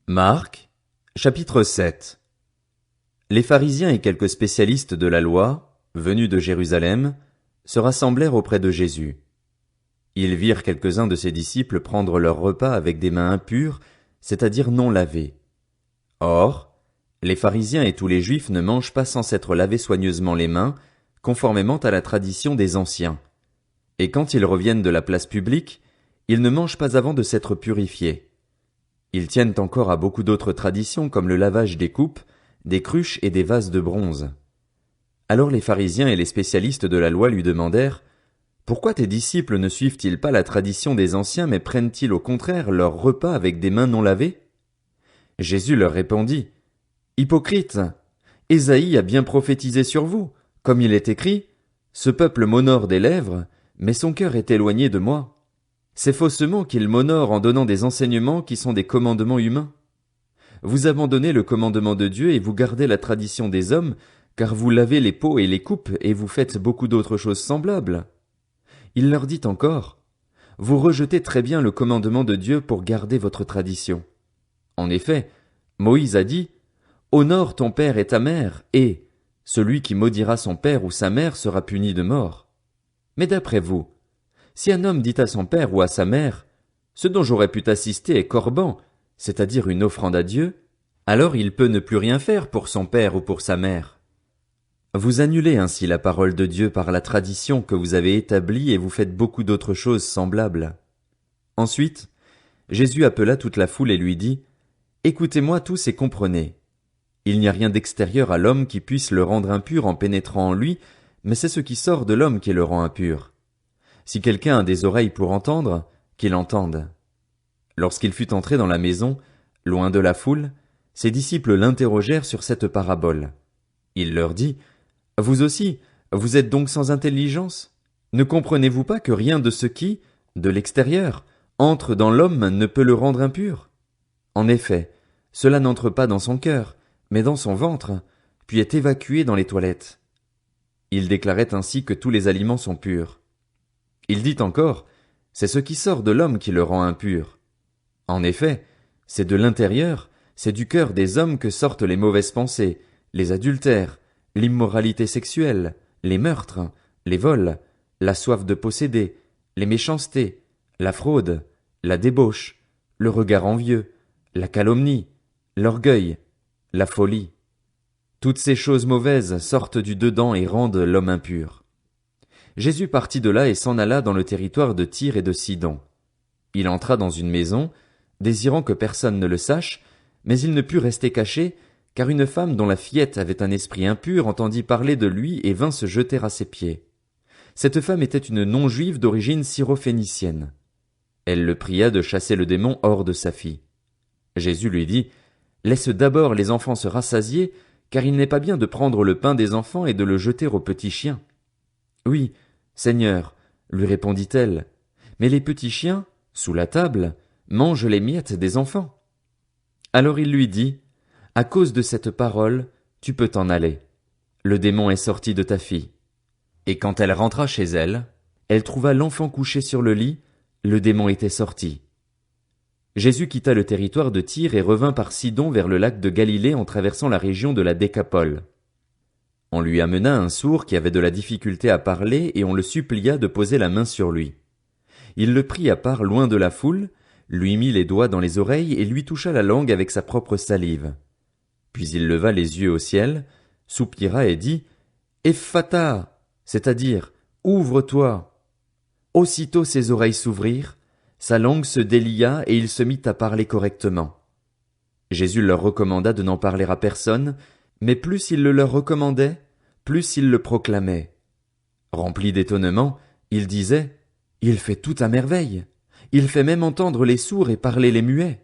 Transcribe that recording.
Marc, chapitre 7. Les pharisiens et quelques spécialistes de la loi, venus de Jérusalem, se rassemblèrent auprès de Jésus. Ils virent quelques-uns de ses disciples prendre leur repas avec des mains impures, c'est-à-dire non lavées. Or, les pharisiens et tous les juifs ne mangent pas sans s'être lavés soigneusement les mains, conformément à la tradition des anciens. Et quand ils reviennent de la place publique, ils ne mangent pas avant de s'être purifiés. Ils tiennent encore à beaucoup d'autres traditions comme le lavage des coupes, des cruches et des vases de bronze. Alors les pharisiens et les spécialistes de la loi lui demandèrent « Pourquoi tes disciples ne suivent-ils pas la tradition des anciens mais prennent-ils au contraire leur repas avec des mains non lavées ?» Jésus leur répondit « Hypocrites, Ésaïe a bien prophétisé sur vous, comme il est écrit « Ce peuple m'honore des lèvres, mais son cœur est éloigné de moi. » C'est faussement qu'il m'honore en donnant des enseignements qui sont des commandements humains. Vous abandonnez le commandement de Dieu et vous gardez la tradition des hommes, car vous lavez les pots et les coupes et vous faites beaucoup d'autres choses semblables. Il leur dit encore, vous rejetez très bien le commandement de Dieu pour garder votre tradition. En effet, Moïse a dit, honore ton père et ta mère, et celui qui maudira son père ou sa mère sera puni de mort. Mais d'après vous, si un homme dit à son père ou à sa mère, ce dont j'aurais pu t'assister est corban, c'est-à-dire une offrande à Dieu, alors il peut ne plus rien faire pour son père ou pour sa mère. Vous annulez ainsi la parole de Dieu par la tradition que vous avez établie et vous faites beaucoup d'autres choses semblables. Ensuite, Jésus appela toute la foule et lui dit, écoutez-moi tous et comprenez. Il n'y a rien d'extérieur à l'homme qui puisse le rendre impur en pénétrant en lui, mais c'est ce qui sort de l'homme qui le rend impur. Si quelqu'un a des oreilles pour entendre, qu'il entende. Lorsqu'il fut entré dans la maison, loin de la foule, ses disciples l'interrogèrent sur cette parabole. Il leur dit, vous aussi, vous êtes donc sans intelligence? Ne comprenez-vous pas que rien de ce qui, de l'extérieur, entre dans l'homme ne peut le rendre impur? En effet, cela n'entre pas dans son cœur, mais dans son ventre, puis est évacué dans les toilettes. Il déclarait ainsi que tous les aliments sont purs. Il dit encore, c'est ce qui sort de l'homme qui le rend impur. En effet, c'est de l'intérieur, c'est du cœur des hommes que sortent les mauvaises pensées, les adultères, l'immoralité sexuelle, les meurtres, les vols, la soif de posséder, les méchancetés, la fraude, la débauche, le regard envieux, la calomnie, l'orgueil, la folie. Toutes ces choses mauvaises sortent du dedans et rendent l'homme impur. Jésus partit de là et s'en alla dans le territoire de Tyr et de Sidon. Il entra dans une maison, désirant que personne ne le sache, mais il ne put rester caché, car une femme dont la fillette avait un esprit impur entendit parler de lui et vint se jeter à ses pieds. Cette femme était une non-juive d'origine syrophénicienne. Elle le pria de chasser le démon hors de sa fille. Jésus lui dit, « Laisse d'abord les enfants se rassasier, car il n'est pas bien de prendre le pain des enfants et de le jeter aux petits chiens. » Oui, Seigneur, lui répondit-elle, mais les petits chiens, sous la table, mangent les miettes des enfants. Alors il lui dit, à cause de cette parole, tu peux t'en aller. Le démon est sorti de ta fille. Et quand elle rentra chez elle, elle trouva l'enfant couché sur le lit, le démon était sorti. Jésus quitta le territoire de Tyr et revint par Sidon vers le lac de Galilée en traversant la région de la Décapole. On lui amena un sourd qui avait de la difficulté à parler et on le supplia de poser la main sur lui. Il le prit à part loin de la foule, lui mit les doigts dans les oreilles et lui toucha la langue avec sa propre salive. Puis il leva les yeux au ciel, soupira et dit « Ephphatha », c'est-à-dire « Ouvre-toi ». Aussitôt ses oreilles s'ouvrirent, sa langue se délia et il se mit à parler correctement. Jésus leur recommanda de n'en parler à personne, mais plus il le leur recommandait, plus il le proclamait. Rempli d'étonnement, il disait, « Il fait tout à merveille. Il fait même entendre les sourds et parler les muets. »